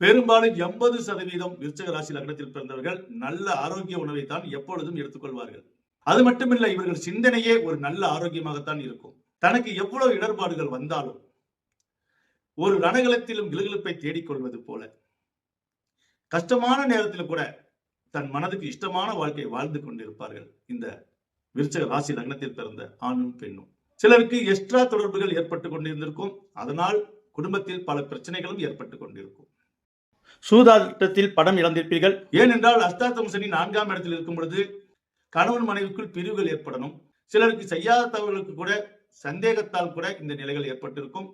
பெரும்பாலும் 80% விருச்சிக ராசி லக்னத்தில் பிறந்தவர்கள் நல்ல ஆரோக்கிய உணவை தான் எப்பொழுதும் எடுத்துக்கொள்வார்கள். அது மட்டுமில்லை, இவர்கள் சிந்தனையே ஒரு நல்ல ஆரோக்கியமாகத்தான் இருக்கும். தனக்கு எவ்வளவு இடர்பாடுகள் வந்தாலும் ஒரு ரணகளத்திலும் கிளுகிளுப்பை தேடிக்கொள்வது போல கஷ்டமான நேரத்தில் கூட தன் மனதுக்கு இஷ்டமான வாழ்க்கை வாழ்ந்து கொண்டிருப்பார்கள் இந்த விருச்சிக ராசி லக்னத்தில் பிறந்த ஆணும் பெண்ணும். சிலருக்கு எக்ஸ்ட்ரா தொடர்புகள் ஏற்பட்டு கொண்டிருந்திருக்கும். அதனால் குடும்பத்தில் பல பிரச்சனைகளும் ஏற்பட்டு கொண்டிருக்கும். சூதாட்டத்தில் படம் இழந்திருப்பீர்கள். ஏனென்றால் அஷ்டாத்தம சனி 4ஆம் இடத்தில் இருக்கும் பொழுது கணவன் மனைவிக்குள் பிரிவுகள் ஏற்படணும். சிலருக்கு செய்யாத தவறுகளுக்கு கூட சந்தேகத்தால் கூட இந்த நிலைகள் ஏற்பட்டிருக்கும்.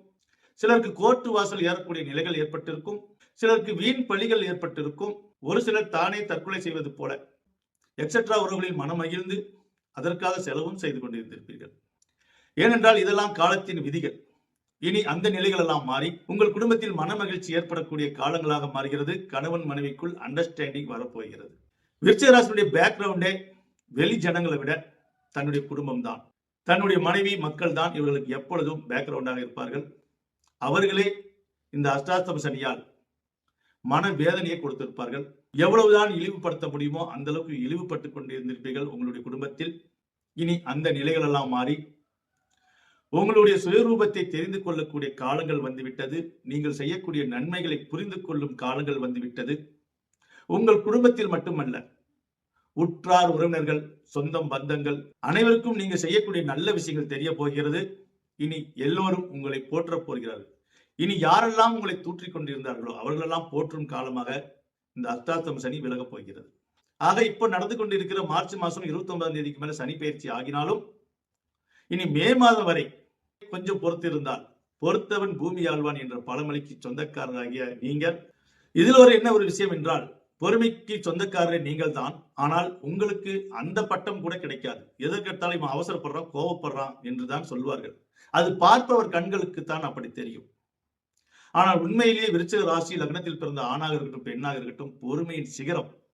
சிலருக்கு கோர்ட்டு வாசல் ஏறக்கூடிய நிலைகள் ஏற்பட்டிருக்கும். சிலருக்கு வீண் பழிகள் ஏற்பட்டிருக்கும். ஒரு சிலர் தானே தற்கொலை செய்வது போல எக்ஸெட்ரா உறவுகளில் மனம் மகிழ்ந்து அதற்காக செலவும் செய்து கொண்டிருந்திருப்பீர்கள். ஏனென்றால் இதெல்லாம் காலத்தின் விதிகள். இனி அந்த நிலைகள் எல்லாம் மாறி உங்கள் குடும்பத்தில் மன மகிழ்ச்சி ஏற்படக்கூடிய காலங்களாக மாறுகிறது. கணவன் மனைவிக்குள் அண்டர்ஸ்டாண்டிங் வரப்போகிறது. விருச்சிக ராசியுடைய பேக்ரவுண்டே வெளி ஜனங்களை விட தன்னுடைய குடும்பம் தான், தன்னுடைய மனைவி மக்கள் தான் இவர்களுக்கு எப்பொழுதும் பேக்ரவுண்டாக இருப்பார்கள். அவர்களே இந்த அஷ்டாஷ்டம சனியால் மன வேதனையை கொடுத்திருப்பார்கள். எவ்வளவுதான் இழிவுபடுத்த முடியுமோ அந்த அளவுக்கு இழிவுபட்டு கொண்டிருந்திருப்பீர்கள் உங்களுடைய குடும்பத்தில். இனி அந்த நிலைகள் எல்லாம் மாறி உங்களுடைய சுயரூபத்தை தெரிந்து கொள்ளக்கூடிய காலங்கள் வந்துவிட்டது. நீங்கள் செய்யக்கூடிய நன்மைகளை புரிந்து கொள்ளும் காலங்கள் வந்துவிட்டது. உங்கள் குடும்பத்தில் மட்டுமல்ல, உற்றார் உறவினர்கள், சொந்தம் பந்தங்கள் அனைவருக்கும் நீங்க செய்யக்கூடிய நல்ல விஷயங்கள் தெரிய போகிறது. இனி எல்லோரும் உங்களை போற்றப் போகிறார்கள். இனி யாரெல்லாம் உங்களை தூற்றிக் கொண்டிருந்தார்களோ அவர்களெல்லாம் போற்றும் காலமாக இந்த அஷ்டாஷ்டம சனி விலகப் போகிறது. ஆக இப்ப நடந்து கொண்டிருக்கிற மார்ச் மாசம் 29ஆம் தேதிக்கு மேல சனி பயிற்சி ஆகினாலும் இனி மே மாதம் வரை கொஞ்சம் பொறுத்து இருந்தால் பொறுத்தவன் பூமி ஆழ்வான் என்ற பழமொழிக்கு சொந்தக்காரராகிய நீங்கள், இதில் என்ன ஒரு விஷயம் என்றால், பொறுமைக்கு சொந்தக்காரரே நீங்கள் தான். ஆனால் உங்களுக்கு அந்த பட்டம் கூட கிடைக்காது. எதற்கெடுத்தாலும் இவன் அவசரப்படுறான், கோவப்படுறான் என்றுதான் சொல்வார்கள். அது பார்ப்பவர் கண்களுக்கு தான் அப்படி தெரியும். ஆனால் உண்மையிலேயே விருச்சிக ராசி லக்னத்தில் பிறந்த ஆணாக இருக்கட்டும் பெண்ணாக இருக்கட்டும் பொறுமையின் சிகரம்